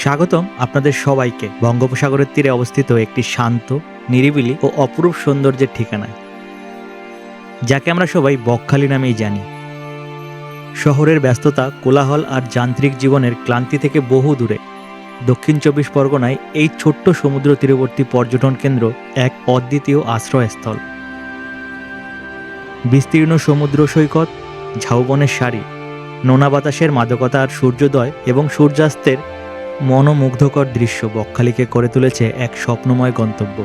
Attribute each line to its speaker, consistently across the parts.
Speaker 1: স্বাগতম আপনাদের সবাইকে বঙ্গোপসাগরের তীরে অবস্থিত একটি শান্ত, নিরিবিলি ও অপরূপ সৌন্দর্যের ঠিকানায়, যাকে আমরা সবাই বকখালি নামেই জানি। শহরের ব্যস্ততা, কোলাহল আর যান্ত্রিক জীবনের ক্লান্তি থেকে বহু দূরে দক্ষিণ ২৪ পরগনায় এই ছোট্ট সমুদ্র তীরবর্তী পর্যটন কেন্দ্র এক অদ্বিতীয় আশ্রয়স্থল। বিস্তীর্ণ সমুদ্র সৈকত, ঝাউবনের সারি, নোনা বাতাসের মাদকতা আর সূর্যোদয় এবং সূর্যাস্তের মনোমুগ্ধকর দৃশ্য বকখালিকে করে তুলেছে এক স্বপ্নময় গন্তব্য।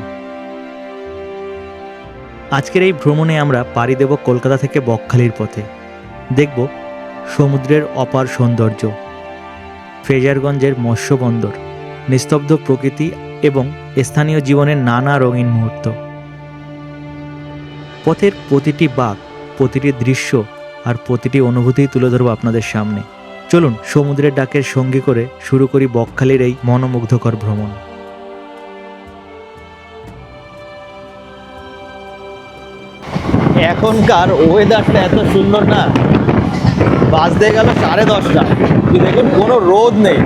Speaker 1: আজকের এই ভ্রমণে আমরা পাড়ি দেব কলকাতা থেকে বকখালির পথে। দেখব সমুদ্রের অপার সৌন্দর্য, ফ্রেজারগঞ্জের মৎস্য বন্দর, নিস্তব্ধ প্রকৃতি এবং স্থানীয় জীবনের নানা রঙিন মুহূর্ত। পথের প্রতিটি বাঁক, প্রতিটি দৃশ্য আর প্রতিটি অনুভূতি তুলে ধরব আপনাদের সামনে। চলুন সমুদ্রের ডাকের সঙ্গী করে শুরু করি বকখালির এই মনোমুগ্ধকর ভ্রমণ।
Speaker 2: এখনকার ওয়েদারটা এত সুন্দর না, বাজতে গেল 10:30। দেখুন কোনো রোদ নেই,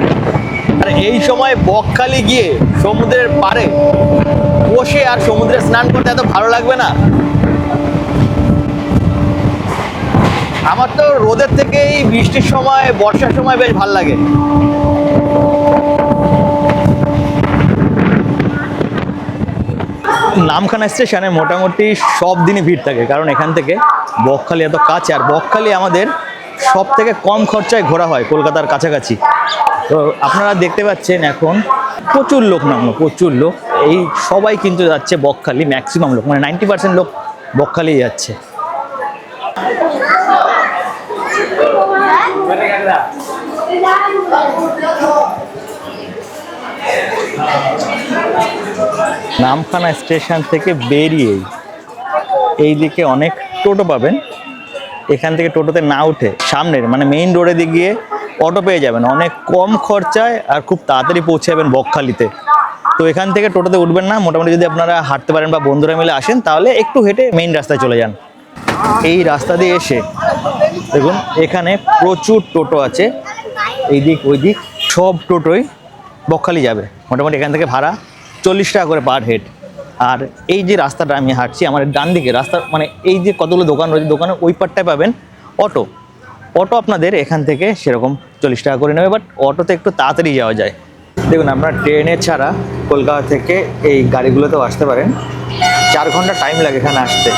Speaker 2: আর এই সময় বকখালি গিয়ে সমুদ্রের পাড়ে বসে আর সমুদ্রে স্নান করতে এত ভালো লাগবে না? আমার তো রোদের থেকে এই বৃষ্টির সময়, বর্ষার সময় বেশ ভালো লাগে। নামখানা স্টেশনে মোটামুটি সব দিনই ভিড় থাকে, কারণ এখান থেকে বকখালি এত কাছে, আর বকখালি আমাদের সব থেকে কম খরচায় ঘোরা হয় কলকাতার কাছাকাছি। তো আপনারা দেখতে পাচ্ছেন এখন প্রচুর লোক নামলো, প্রচুর লোক। এই সবাই কিন্তু যাচ্ছে বকখালি, ম্যাক্সিমাম লোক, মানে 90% লোক বকখালি যাচ্ছে। নামখানা স্টেশন থেকে বেরিয়েই এই দিকে অনেক টোটো পাবেন। এখান থেকে টোটোতে না উঠে সামনের মানে মেইন রোডে দিয়ে গিয়ে অটো পেয়ে যাবেন অনেক কম খরচায়, আর খুব তাড়াতাড়ি পৌঁছে যাবেন বকখালিতে। তো এখান থেকে টোটোতে উঠবেন না, মোটামুটি যদি আপনারা হাঁটতে পারেন বা বন্ধুরা মিলে আসেন তাহলে একটু হেঁটে মেইন রাস্তায় চলে যান। এই রাস্তা দিয়ে এসে দেখুন এখানে প্রচুর টোটো আছে, এই দিক ওই দিক সব টোটোই বকখালি যাবে। মোটামুটি এখান থেকে ভাড়া 40 টাকা করে পার হেড। আর এই যে রাস্তাটা আমি হাঁটছি, আমার ডান দিকে রাস্তা, মানে এই যে কতগুলো দোকান রয়েছে, দোকানের ওই পাটটায় পাবেন অটো। অটো আপনাদের এখান থেকে সেরকম 40 টাকা করে নেবে, বাট অটোতে একটু তাড়াতাড়ি যাওয়া যায়। দেখুন আপনারা ট্রেনে ছাড়া কলকাতা থেকে এই গাড়িগুলোতেও আসতে পারেন। 4 ঘন্টা টাইম লাগে এখানে আসতে,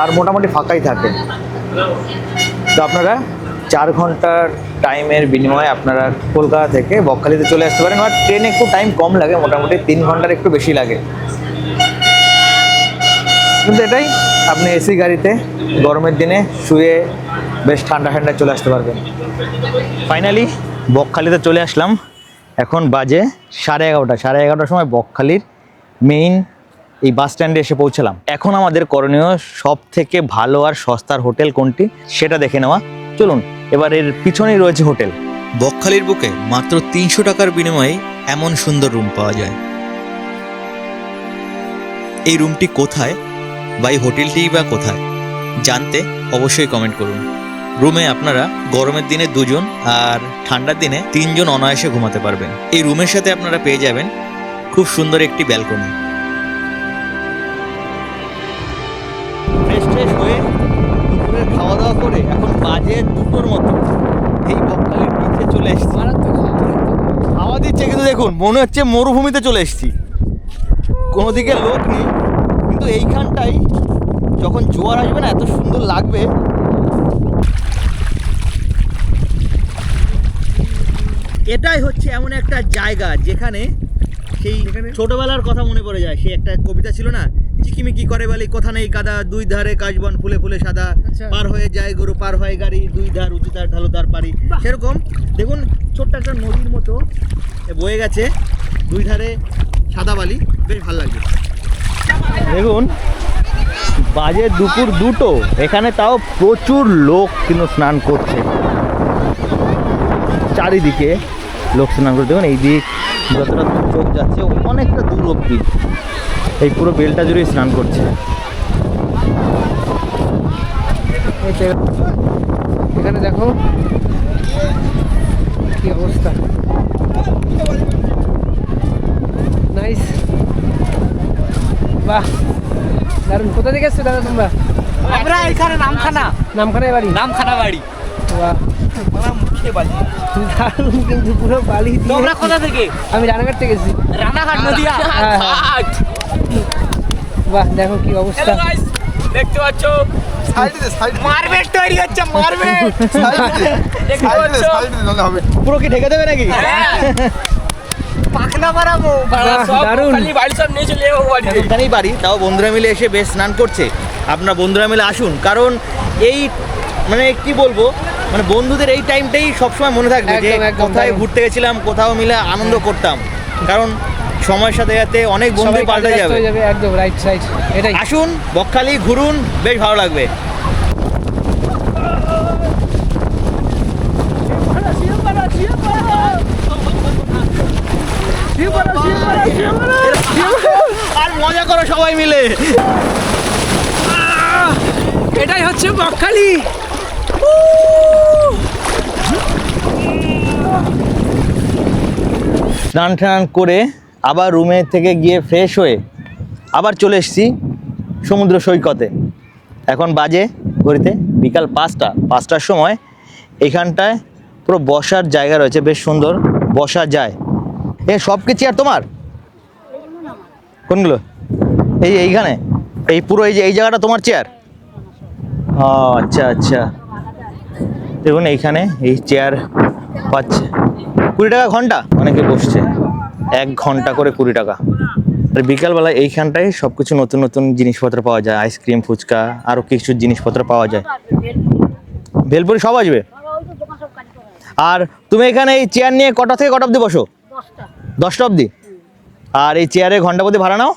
Speaker 2: আর মোটামুটি ফাঁকাই থাকে। তো আপনারা 4 ঘন্টার টাইমের বিনিময়ে আপনারা কলকাতা থেকে বকখালিতে চলে আসতে পারেন। আর ট্রেনে একটু টাইম কম লাগে, মোটামুটি 3 ঘন্টার একটু বেশি লাগে। কিন্তু এটাই, আপনি এসি গাড়িতে গরমের দিনে শুয়ে বেশ ঠান্ডা ঠান্ডা চলে আসতে পারবেন। ফাইনালি বকখালিতে চলে আসলাম। এখন বাজে 11:30। 11:30টার সময় বকখালির মেইন এই বাস স্ট্যান্ডে এসে পৌঁছলাম। এখন আমাদের করণীয় সব থেকে ভালো আর সস্তার হোটেল কোনটি সেটা দেখে নেওয়া। চলুন, এবার এর পিছনেই রয়েছে হোটেল।
Speaker 1: বকখালির বুকে মাত্র 300 টাকার বিনিময়ে এমন সুন্দর রুম পাওয়া যায়। এই রুমটি কোথায় বা এই হোটেলটি বা কোথায় জানতে অবশ্যই কমেন্ট করুন। রুমে আপনারা গরমের দিনে 2 জন আর ঠান্ডার দিনে 3 জন অনায়াসে ঘুমাতে পারবেন। এই রুমের সাথে আপনারা পেয়ে যাবেন খুব সুন্দর একটি ব্যালকনি।
Speaker 2: ফ্রেশ হয়ে দুপুরের খাওয়া দাওয়া করে এখন বাজে 2টোর মতো এই বকখালির বিচে চলে এসেছি। হাওয়া দিচ্ছে, কিন্তু দেখুন মনে হচ্ছে মরুভূমিতে চলে এসেছি। কোনো দিকে লোক নেই, কিন্তু এইখানটাই যখন জোয়ার আসবে না এত সুন্দর লাগবে। এটাই হচ্ছে এমন একটা জায়গা যেখানে সেই ছোটবেলার কথা মনে পড়ে যায়। সেই একটা কবিতা ছিল না, চিকিমিকি করে বলে কথা নেই কাদা, 2 ধারে কাশবন ফুলে ফুলে সাদা, পার হয়ে যায় গরু পার হয় গাড়ি, 2 ধার উঁচু ধার ঢালু ধার পারি। সেরকম দেখুন ছোট্ট একটা নদীর মতো বয়ে গেছে, 2 ধারে সাদা বালি, বেশ ভালো লাগছে। দেখুন বাজে দুপুর 2টো, এখানে তাও প্রচুর লোক কিন্তু স্নান করছে। চারিদিকে লোক স্নান করছে। দেখুন এই দিক যতটা দূর চোখ যাচ্ছে অনেকটা দূর অব্দি এই পুরো বেলটা জুড়ে স্নান করছে। এখানে দেখো কি অবস্থা।
Speaker 3: বাহ, দারুণ। কোথা থেকে এসছো দাদা তোমরা?
Speaker 4: আমরা এখানে
Speaker 3: নামখানায় বাড়ি?
Speaker 4: নামখানা বাড়ি।
Speaker 3: বাহ,
Speaker 4: আমরা মুখে বাড়ি।
Speaker 3: দারুণ কিন্তু পুরো বালি দিয়ে।
Speaker 4: তোমরা কোথা থেকে?
Speaker 3: আমি রানাঘাট থেকে এসেছি।
Speaker 4: রানাঘাট নদিয়া।
Speaker 3: হ্যাঁ, হ্যাঁ। বাহ, দেখো কি অবস্থা।
Speaker 4: Hello guys, দেখতে পাচ্ছ মারবেট তৈরি হচ্ছে, মারবেট দেখতে পাচ্ছ।
Speaker 2: পুরো কি ঢেকে দেবে নাকি?
Speaker 4: হ্যাঁ। পাখনা মারাবো, সব
Speaker 3: দারুণ।
Speaker 4: খালি বাড়ি সব নিয়ে চলে যাবো বাড়িতে।
Speaker 2: এখানেই বাড়ি, তাও বন্ধুরা মিলে এসে বেশ স্নান করছে। আপনারা বন্ধুরা মিলে আসুন, কারণ এই মানে কি বলবো, মানে বন্ধুদের এই টাইমটাই সবসময় মনে থাকবে যে
Speaker 3: একদম, একদম,
Speaker 2: কোথায়
Speaker 3: দারুণ।
Speaker 2: ঘুরতে গেছিলাম, কোথাও মিলে আনন্দ করতাম। কারণ সময়ের সাথে সাথে অনেক বন্ধু
Speaker 3: সবাই
Speaker 2: পাল্টে
Speaker 3: কাজে ব্যস্ত
Speaker 2: যাবে।
Speaker 3: হয়ে যাবে, একদম রাইট সাইড, এটাই।
Speaker 2: আসুন বকখালি ঘুরুন, বেশ ভালো লাগবে। আর মজা করো সবাই মিলে।
Speaker 3: এটাই হচ্ছে বকখালি।
Speaker 2: স্নান টান করে আবার রুমে থেকে গিয়ে ফ্রেশ হয়ে আবার চলে এসেছি সমুদ্র সৈকতে। এখন বাজে ঘড়িতে বিকাল 5টার সময়। এখানটায় পুরো বসার জায়গা রয়েছে, বেশ সুন্দর বসা যায়। সব কি চেয়ার তোমার? কোনগুলো? এইখানে এই পুরো এই জায়গাটা তোমার চেয়ার? ও আচ্ছা আচ্ছা। দেখুন এইখানে এই চেয়ার পাচ্ছে 20 টাকা ঘন্টা, অনেকে বসছে 1 ঘন্টা করে 20 টাকা। আর বিকালবেলা এইখানটায় সব কিছু নতুন নতুন জিনিসপত্র পাওয়া যায়, আইসক্রিম, ফুচকা, আরও কিছু জিনিসপত্র পাওয়া যায়। ভেলপুরি সব আসবে। আর তুমি এখানে এই চেয়ার নিয়ে কটা থেকে কটা অবধি বসো? 10টা অবধি। আর এই চেয়ারে ঘন্টা প্রতি ভাড়া নাও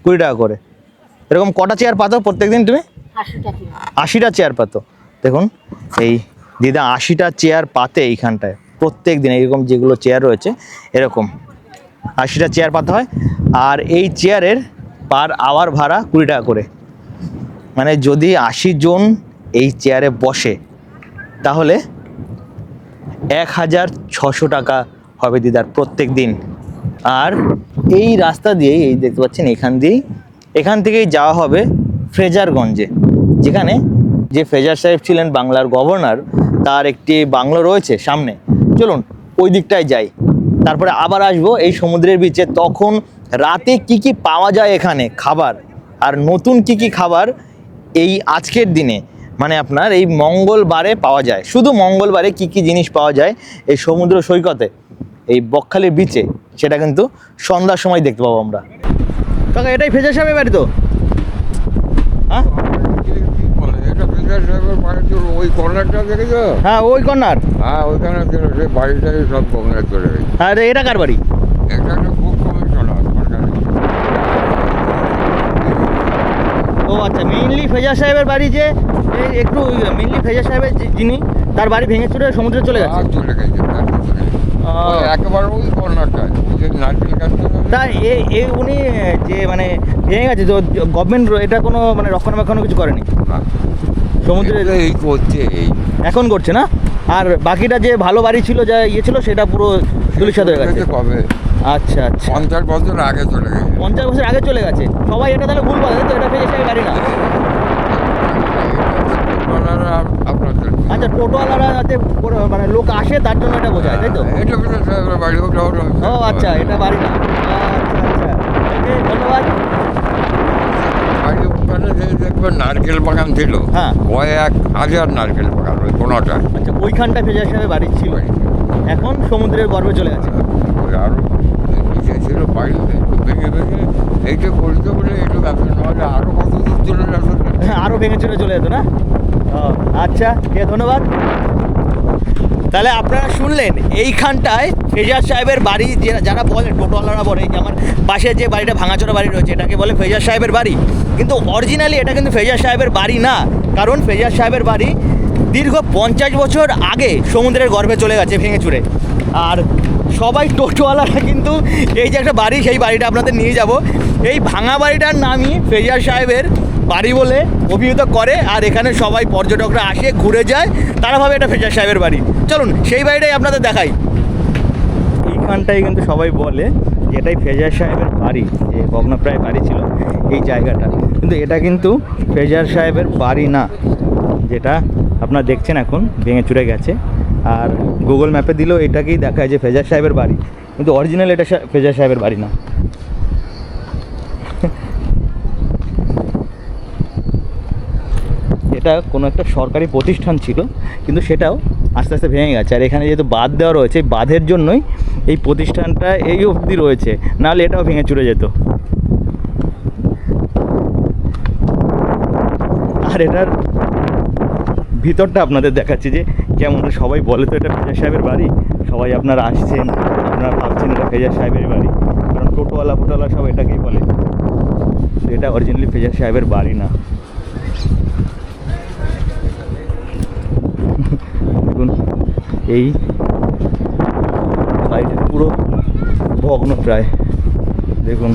Speaker 2: 20 টাকা করে। এরকম কটা চেয়ার পাতো প্রত্যেকদিন তুমি? 80টা চেয়ার পাতো। দেখুন এই দিদা 80টা চেয়ার পাতে এইখানটায় প্রত্যেক দিন। এইরকম যেগুলো চেয়ার রয়েছে এরকম 80টা চেয়ার পাতা হয়। আর এই চেয়ারের পার আওয়ার ভাড়া 20 টাকা করে। মানে যদি 80 জন এই চেয়ারে বসে তাহলে 1600 টাকা হবে দিদার প্রত্যেক দিন। আর এই রাস্তা দিয়েই, এই দেখতে পাচ্ছেন এখান থেকেই যাওয়া হবে ফ্রেজারগঞ্জে, যেখানে যে ফ্রেজার সাহেব ছিলেন বাংলার গভর্নর, তার একটি বাংলো রয়েছে সামনে। চলুন ওই দিকটায় যাই, তারপরে আবার আসবো এই সমুদ্রের বিচে। তখন রাতে কি কি পাওয়া যায় এখানে খাবার, আর নতুন কি কি খাবার এই আজকের দিনে, মানে আপনার এই মঙ্গলবারে পাওয়া যায়। শুধু মঙ্গলবারে কি কি জিনিস পাওয়া যায় এই সমুদ্র সৈকতে, এই বকখালির বিচে, সেটা কিন্তু সন্ধ্যার সময় দেখতে পাবো আমরা। কাকা এটাই ফ্রেজার সাহেবের বাড়ি তো? হ্যাঁ
Speaker 5: ওই কর্নারটা দেখেছো?
Speaker 2: হ্যাঁ ওই কর্নার।
Speaker 5: হ্যাঁ ওইখানে ছিল, সেই বাড়িটাই সব কমপ্লিট করে গেছে।
Speaker 2: আর এটা কার বাড়ি?
Speaker 5: এটা একটা খুব কমিশনার সরকারের।
Speaker 2: ও আচ্ছা, মেইনলি ফ্রেজার সাহেবের বাড়ি, যে এই একটু মেইনলি ফ্রেজার সাহেবের যিনি, তার বাড়ি ভেঙে চুরে সমুদ্রে চলে গেছে।
Speaker 5: আর চলে গেছে, তার পিছনে। ওই একেবারে ওই কর্নারটায়, ওই যে নারকেল গাছটা আছে।
Speaker 2: তা এই উনি যে মানে ভেঙে গেছে, তো গভর্নমেন্ট এটা কোনো মানে রক্ষণাবেক্ষণ কিছু করেনি
Speaker 5: না,
Speaker 2: সমুদ্রে?
Speaker 5: এগুলো এই করছে এই।
Speaker 2: এখন করছে না? আর বাকিটা যে ভালো বাড়ি ছিল, যা ইয়ে ছিল, সেটা পুরো ধুলিসাৎ হয়ে গেছে।
Speaker 5: কবে?
Speaker 2: আচ্ছা আচ্ছা,
Speaker 5: 50 বছর আগে চলে গেছে।
Speaker 2: 50 বছর আগে চলে গেছে। সবাই এটা তাহলে ভুল বলে, তো এটা ফ্রেজার সাহেবের বাড়ি না।
Speaker 5: আপনার
Speaker 2: আচ্ছা, টোটোওয়ালারা যাতে মানে লোক আসে তার জন্য এটা বোঝায়, তাই তো?
Speaker 5: এটা ফিরে সাহেবের বাড়ি, ওটা
Speaker 2: ও আচ্ছা, এটা বাড়ি না। আচ্ছা আচ্ছা, ওকে, ধন্যবাদ।
Speaker 5: বাড়ি ওখানে যে দেখবেন নারকেল বাগান ছিল।
Speaker 2: হ্যাঁ।
Speaker 5: কয়েক হাজার নারকেল বাগান ওই কোনোটা।
Speaker 2: আচ্ছা, ওইখানটা ফ্রেজার সাহেবের বাড়ি ছিল, এখন সমুদ্রের গর্ভে চলে গেছে।
Speaker 5: আরও নিচে ছিল বাড়িতে একটু ভেঙে ভেঙে এইটা করতে বলে একটু ব্যবসা নাহলে আরও কত দূর চলে আসলে।
Speaker 2: হ্যাঁ, আরও ভেঙে চলে চলে যেত না? ও আচ্ছা, ঠিক আছে, ধন্যবাদ। তাহলে আপনারা শুনলেন এইখানটায় ফ্রেজার সাহেবের বাড়ি, যারা বলে টোটোওয়ালারা বলে যে আমার পাশে যে বাড়িটা ভাঙাচোরা বাড়ি রয়েছে এটাকে বলে ফ্রেজার সাহেবের বাড়ি, কিন্তু অরিজিনালি এটা কিন্তু ফ্রেজার সাহেবের বাড়ি না। কারণ ফ্রেজার সাহেবের বাড়ি দীর্ঘ 50 বছর আগে সমুদ্রের গর্ভে চলে গেছে ভেঙে চুরে। আর সবাই টোটোওয়ালারা কিন্তু এই যে একটা বাড়ি, সেই বাড়িটা আপনাদের নিয়ে যাব। এই ভাঙা বাড়িটার নামই ফ্রেজার সাহেবের বাড়ি বলে অভিহিত করে। আর এখানে সবাই পর্যটকরা আসে, ঘুরে যায়, তারা ভাবে এটা ফ্রেজার সাহেবের বাড়ি। চলুন সেই বাড়িটাই আপনাদের দেখাই। এইখানটাই কিন্তু সবাই বলে যেটাই ফেজার সাহেবের বাড়ি, যে ভগ্নপ্রায় বাড়ি ছিল এই জায়গাটা, কিন্তু এটা কিন্তু ফেজার সাহেবের বাড়ি না, যেটা আপনারা দেখছেন এখন ভেঙে চুরে গেছে। আর গুগল ম্যাপে দিলেও এটাকেই দেখায় যে ফেজার সাহেবের বাড়ি, কিন্তু অরিজিনাল এটা ফেজার সাহেবের বাড়ি না। এটা কোনো একটা সরকারি প্রতিষ্ঠান ছিল, কিন্তু সেটাও আস্তে আস্তে ভেঙে গেছে। আর এখানে যেহেতু বাঁধ দেওয়া রয়েছে, এই বাঁধের জন্যই এই প্রতিষ্ঠানটা এই অবধি রয়েছে, নাহলে এটাও ভেঙে চুরে যেত। আর এটার ভিতরটা আপনাদের দেখাচ্ছি যে কেমন। সবাই বলে তো এটা ফেজার সাহেবের বাড়ি, সবাই আপনারা আসছেন, আপনারা ভাবছেন এটা ফেজার সাহেবের বাড়ি, কারণ টোটোওয়ালা ফোটোওয়ালা সব এটাকেই বলে। এটা অরিজিনালি ফেজার সাহেবের বাড়ি না। দেখুন এই বাড়িটা পুরো ভগ্ন প্রায়, দেখুন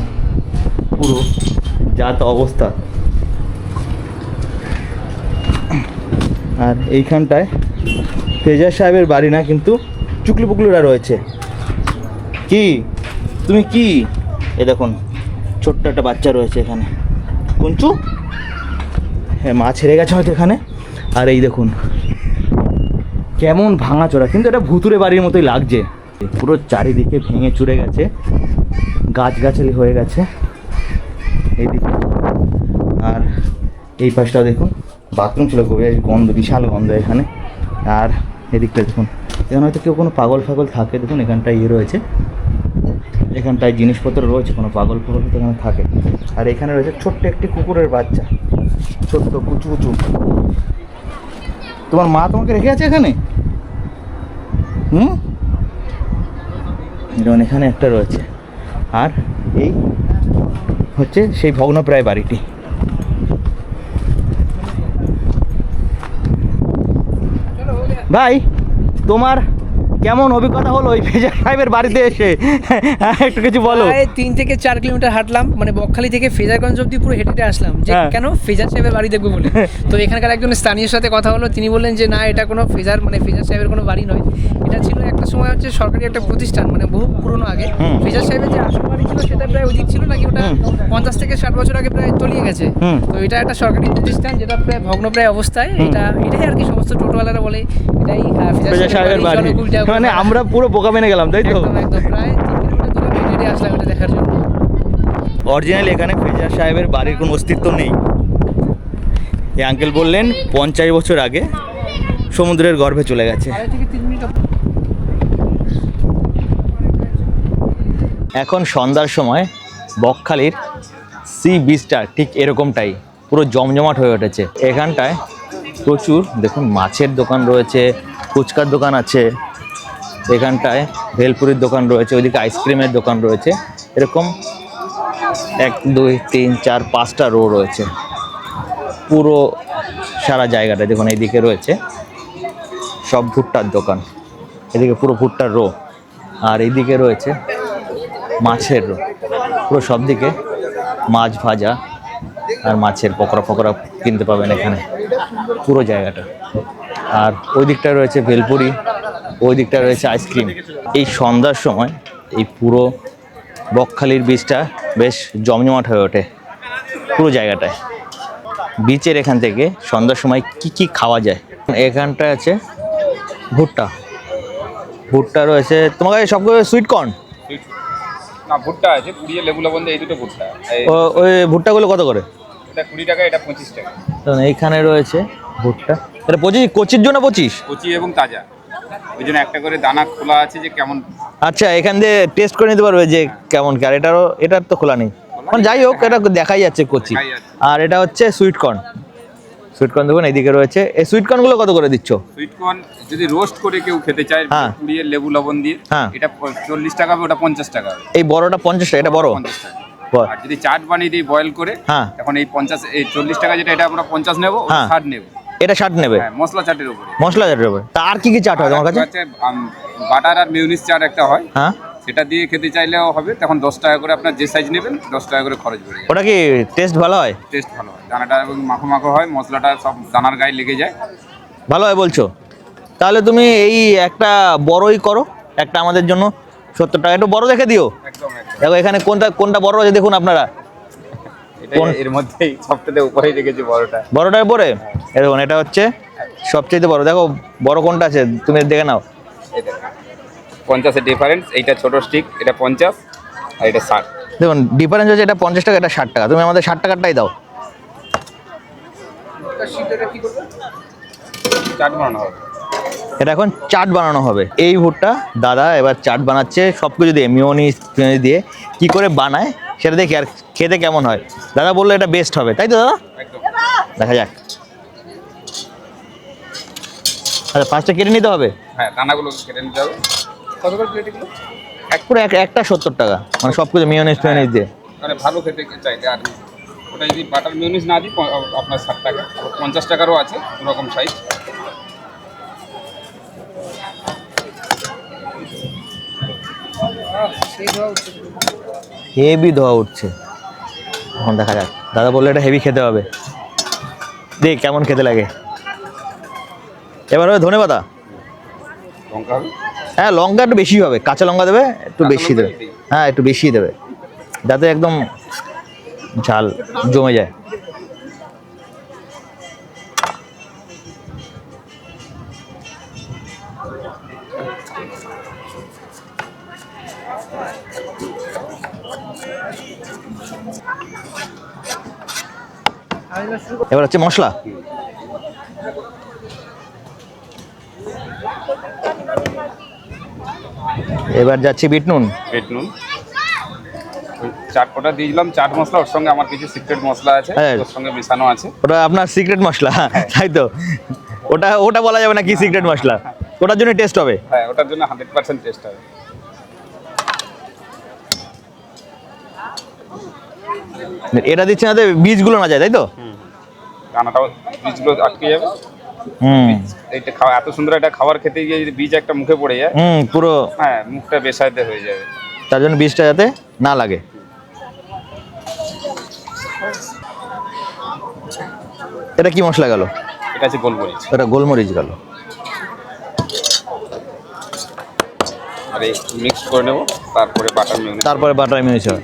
Speaker 2: পুরো যা তা অবস্থা। আর এইখানটায় ফেজার সাহেবের বাড়ি না, কিন্তু চুকলি পুকলিরা রয়েছে। কি তুমি কি, এ দেখুন ছোট্ট একটা বাচ্চা রয়েছে এখানে, কুঞ্চু, হ্যাঁ মা ছেড়ে গেছে হয়তো এখানে। আর এই দেখুন কেমন ভাঙাচোরা, কিন্তু এটা ভুতুরে বাড়ির মতোই লাগছে। পুরো চারিদিকে ভেঙে চুরে গেছে, গাছগাছালি হয়ে গেছে এইদিকে। আর এই পাশটাও দেখুন বাথরুম ছিল, গন্ধ, বিশাল গন্ধ এখানে। আর এদিকটা দেখুন, এখানে হয়তো কেউ কোনো পাগল ফাগল থাকে, দেখুন এখানটায় ইয়ে রয়েছে, এখানটায় জিনিসপত্র রয়েছে, কোনো পাগল ফাগল হয়তো এখানে থাকে। আর এখানে রয়েছে ছোট্ট একটি কুকুরের বাচ্চা, ছোট্ট কুচু কুচু। তোমার মা তোমাকে রেখে আছে এখানে? যেমন এখানে একটা রয়েছে। আর এই হচ্ছে সেই ভগ্নপ্রায় বাড়িটি। ভাই তোমার কেমন অভিজ্ঞতা হলো ওই ফেজার সাহেবের বাড়িতে এসে, একটু কিছু বলো।
Speaker 3: 3 থেকে 4 কিলোমিটার হাঁটলাম, মানে বকখালি থেকে ফেজারগঞ্জ অব্দি পুরো হেঁটে হেঁটে আসলাম, যে
Speaker 2: হ্যাঁ।
Speaker 3: কেন ফেজার সাহেবের বাড়ি দেখবো বলে। তো এখানকার একজন স্থানীয় সাথে কথা হলো, তিনি বললেন যে না, এটা কোনো ফেজার সাহেবের কোনো বাড়ি নয়, এটা ছিল একটা সময় হচ্ছে সরকারি একটা প্রতিষ্ঠান, মানে বহু পুরনো আগে। ফেজার সাহেবের যে আসল বাড়ি ছিল সেটা প্রায় অধিক ছিল নাকি, ওটা 50 থেকে 60 বছর আগে প্রায় তলিয়ে গেছে। তো এটা একটা সরকারি প্রতিষ্ঠান যেটা প্রায় ভগ্নপ্রায় অবস্থায়। এটাই আর কি সমস্ত টোটোওয়ালারা বলে এটাই
Speaker 2: ফেজার সাহেবের বাড়ি। মানে আমরা পুরো বোকা মেনে গেলাম, তাই তো?
Speaker 3: একদম প্রায় 3 কিলোমিটার দূরে হেঁটে হেঁটে আসলাম এটা দেখার জন্য।
Speaker 2: অরিজিনালি এখানে ফেজার সাহেবের বাড়ির কোনো অস্তিত্ব নেই। এই আঙ্কেল বললেন 50 বছর আগে সমুদ্রের গর্ভে চলে গেছে।
Speaker 3: 2.5 থেকে 3 মিনিট।
Speaker 2: এখন সন্ধ্যার সময় বকখালির সি বিচটা ঠিক এরকমটাই পুরো জমজমাট হয়ে উঠেছে। এখানটায় প্রচুর দেখুন মাছের দোকান রয়েছে, ফুচকার দোকান আছে, এখানটায় ভেলপুরির দোকান রয়েছে, ওইদিকে আইসক্রিমের দোকান রয়েছে। এরকম 1 2 3 4 5টা রো রয়েছে পুরো সারা জায়গাটা। দেখুন এইদিকে রয়েছে সব ভুট্টার দোকান, এদিকে পুরো ভুট্টার রো, আর এইদিকে রয়েছে মাছের রো। পুরো সব দিকে মাছ ভাজা আর মাছের পকোড়া ফকোড়া কিনতে পাবেন এখানে পুরো জায়গাটা। আর ওই দিকটা রয়েছে ভেলপুরি, ওই দিকটা রয়েছে আইসক্রিম। এই সন্ধ্যার সময় এই পুরো বকখালির বীচটা বেশ জমজমাট হয়ে ওঠে পুরো জায়গাটায়। বিচের এখান থেকে সন্ধ্যার সময় কি খাওয়া যায়, এখানটা আছে ভুট্টা, ভুট্টা রয়েছে। তোমার কাছে সবগুলো সুইট কর্ন?
Speaker 6: না, ভুট্টা আছে, পুড়িয়ে লেবু লবণ দিয়ে, এই দুটো ভুট্টা।
Speaker 2: ওই ভুট্টাগুলো কত করে?
Speaker 6: এটা 20 টাকা, এটা 25 টাকা।
Speaker 2: এইখানে রয়েছে ভুট্টা, এটা 25, কচির জন্য 25?
Speaker 6: কচি এবং তাজা, ওই জন্য একটা করে দানা খোলা আছে যে কেমন।
Speaker 2: আচ্ছা, এখান দিয়ে টেস্ট করে নিতে পারবে যে কেমন কি? আর এটার তো খোলা নেই, মানে যাই হোক এটা দেখাই যাচ্ছে কচি।
Speaker 6: দেখাই যাচ্ছে।
Speaker 2: আর এটা হচ্ছে সুইট কর্ন, সুইট কর্ন দেখুন এইদিকে রয়েছে। এই সুইট কর্নগুলো কত করে দিচ্ছ?
Speaker 6: সুইট কর্ন যদি রোস্ট করে কেউ খেতে চায়
Speaker 2: হ্যাঁ।
Speaker 6: পুড়িয়ে লেবু লবণ দিয়ে,
Speaker 2: হ্যাঁ।
Speaker 6: এটা 40 টাকা হবে, ওটা 50 টাকা হবে।
Speaker 2: এই বড়টা 50 টাকা, এটা বড়?
Speaker 6: 50 টাকা। আর যদি চাট বানিয়ে দিই বয়েল করে,
Speaker 2: হ্যাঁ।
Speaker 6: এখন এই 40 টাকা যেটা, এটা আমরা 50 নেবো,
Speaker 2: হ্যাঁ।
Speaker 6: 60 নেবো।
Speaker 2: এটা 60 নেবে?
Speaker 6: হ্যাঁ, মশলা চাটের উপরে।
Speaker 2: মশলা চাটের উপরে। তা আর কি কি চাট হয় তোমার কাছে?
Speaker 6: বাটার আর মিউনিস চাট একটা হয়,
Speaker 2: হ্যাঁ,
Speaker 6: সেটা দিয়ে খেতে চাইলেও হবে। তখন 10 টাকা করে, আপনার যে সাইজ নেবেন 10 টাকা করে খরচ পড়ে যায়।
Speaker 2: ওটা কি টেস্ট ভালো হয়?
Speaker 6: টেস্ট ভালো হয়, দানাটা এবং মাখো মাখো হয়, মশলাটা সব দানার গায়ে লেগে যায়।
Speaker 2: ভালো হয় বলছো? তাহলে তুমি এই একটা বড়ই করো, একটা আমাদের জন্য 70 টাকা, একটু বড় দেখে দিও।
Speaker 6: একদম একদম
Speaker 2: দেখো এখানে কোনটা বড় আছে দেখুন আপনারা।
Speaker 6: এটা এর মধ্যেই সবটাতে উপরে রেখেছি বড়টা।
Speaker 2: বড়টার পরে এই দেখুন এটা হচ্ছে সবচেয়ে বড়। দেখো বড় কোনটা আছে তুমি দেখে নাও।
Speaker 6: এটা 50-এর ডিফারেন্স, এইটা ছোট স্টিক, এটা 50 আর এটা 60।
Speaker 2: দেখুন ডিফারেন্স হচ্ছে এটা 50 টাকা, এটা 60 টাকা। তুমি আমাদের 60 টাকারটাই দাও।
Speaker 6: চাট বানানো হবে।
Speaker 2: এটা এখন চাট বানানো হবে। এই ভুট্টা দাদা এবার চাট বানাচ্ছে সব কিছু দিয়ে, মিওনিজ দিয়ে কি করে বানায় সেটা দেখি আর খেতে কেমন হয়। দাদা বললো এটা বেস্ট হবে, তাই তো দাদা?
Speaker 6: একদম।
Speaker 2: দেখা যাক। আচ্ছা পাঁচটা কেটে নিতে হবে।
Speaker 6: হ্যাঁ, দানাগুলো কেটে নিতে হবে। কত করে প্লেট এগুলো?
Speaker 2: পুরো একটা 70 টাকা, মানে সব কিছু মিওনিজ টিওনিজ দিয়ে।
Speaker 6: মানে ভালো খেতে চাইলে আর ওটা যদি বাটার মিউনিস না দিই আপনার 60 টাকা। 50 টাকারও আছে দুরকম সাইজ।
Speaker 2: হেভি ধোয়া উঠছে, এখন দেখা যাক। দাদা বললো এটা হেভি খেতে হবে, দেখ কেমন খেতে লাগে। এবার হবে ধনে পাতা।
Speaker 6: লঙ্কা হবে?
Speaker 2: হ্যাঁ লঙ্কা একটু বেশি হবে, কাঁচা লঙ্কা দেবে একটু
Speaker 6: কাঁচা
Speaker 2: বেশি দেবে।
Speaker 6: লঙ্কাই দিই।
Speaker 2: হ্যাঁ একটু বেশি দেবে যাতে একদম ঝাল জমে যায়। এবার হচ্ছে মশলা। এবার যাচ্ছে বিট নুন।
Speaker 6: বিট নুন, ওই চাট ওটা দিয়ে দিলাম চাট মশলা, ওর সঙ্গে আমার কিছু সিক্রেট মশলা আছে
Speaker 2: হ্যাঁ।
Speaker 6: ওর সঙ্গে মেশানো আছে।
Speaker 2: ওটা আপনার সিক্রেট মশলা, তাই তো? ওটা বলা যাবে না কি সিক্রেট মশলা, ওটার জন্য টেস্ট হবে।
Speaker 6: হ্যাঁ, ওটার জন্য 100% টেস্ট হবে।
Speaker 2: এটা দিচ্ছে না বীজগুলো না যায়, তাই তো?
Speaker 6: দানাটাও বীজগুলো আটকে যাবে।
Speaker 2: হুম
Speaker 6: এইটা খাওয়া এত সুন্দর একটা খাবার খেতে গিয়ে যদি বীজ একটা মুখে পড়ে যায়,
Speaker 2: পুরো
Speaker 6: হ্যাঁ মুখটা বেসাইতে হয়ে যাবে।
Speaker 2: তার জন্য বীজটা যাতে না লাগে। এটা কি মশলা গেল?
Speaker 6: এটা আছে গোলমরিচ।
Speaker 2: এটা গোলমরিচ গেল।
Speaker 6: আর এই মিক্স করে নেব, তারপরে বাটার মিউনিস,
Speaker 2: তারপরে বাটার মিউনিস হবে।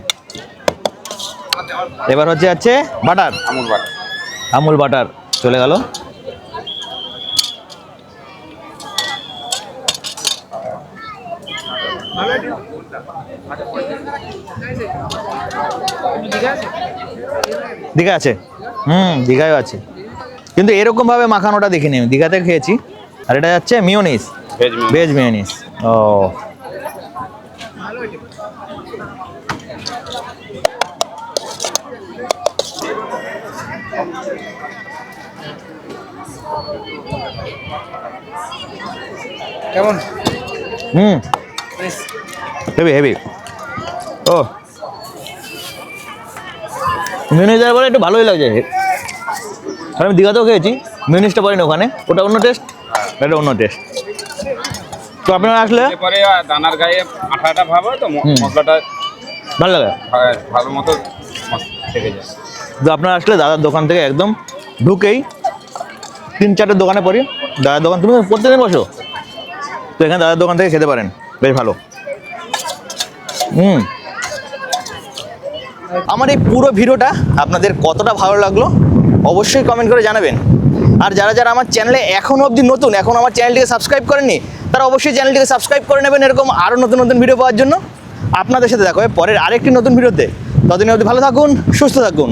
Speaker 2: এবার হচ্ছে butter,
Speaker 6: Amul butter.
Speaker 2: Amul butter চলে গেল। দীঘা আছে, দীঘায়ও আছে, কিন্তু এরকম ভাবে মাখানোটা দেখিনি আমি। দীঘাতে খেয়েছি। আর এটা যাচ্ছে mayonnaise,
Speaker 6: veg mayonnaise.
Speaker 2: Veg mayonnaise. ও
Speaker 3: কেমন?
Speaker 2: Heavy heavy. ও মিউনিস দেওয়ার পরে একটু ভালোই লাগছে। আর আমি দীঘাতেও খেয়েছি, মিউনিসটা পড়েনি ওখানে, ওটা অন্য টেস্ট, এটা অন্য টেস্ট। তো আপনারা আসলে
Speaker 6: এরপরে দানার গায়ে আঠা আঠা ভাব হয় তো মশলাটা
Speaker 2: ভালো লাগে।
Speaker 6: ভালো মতো থেকে যায়।
Speaker 2: তো আপনারা আসলে দাদার দোকান থেকে একদম ঢুকেই 3-4টে দোকানে পড়ি। দাদার দোকান, তুমি প্রত্যেকদিন বসো তো এখানে দাদার দোকান থেকে খেতে পারেন, বেশ ভালো। আমার এই পুরো ভিডিওটা আপনাদের কতটা ভালো লাগলো অবশ্যই কমেন্ট করে জানাবেন। আর যারা যারা আমার চ্যানেলে এখনও অবধি নতুন, এখন আমার চ্যানেলটিকে সাবস্ক্রাইব করেননি, তারা অবশ্যই চ্যানেলটিকে সাবস্ক্রাইব করে নেবেন এরকম আরও নতুন নতুন ভিডিও পাওয়ার জন্য। আপনাদের সাথে দেখা হবে পরের আরেকটি নতুন ভিডিওতে। ততদিন অবধি ভালো থাকুন, সুস্থ থাকুন।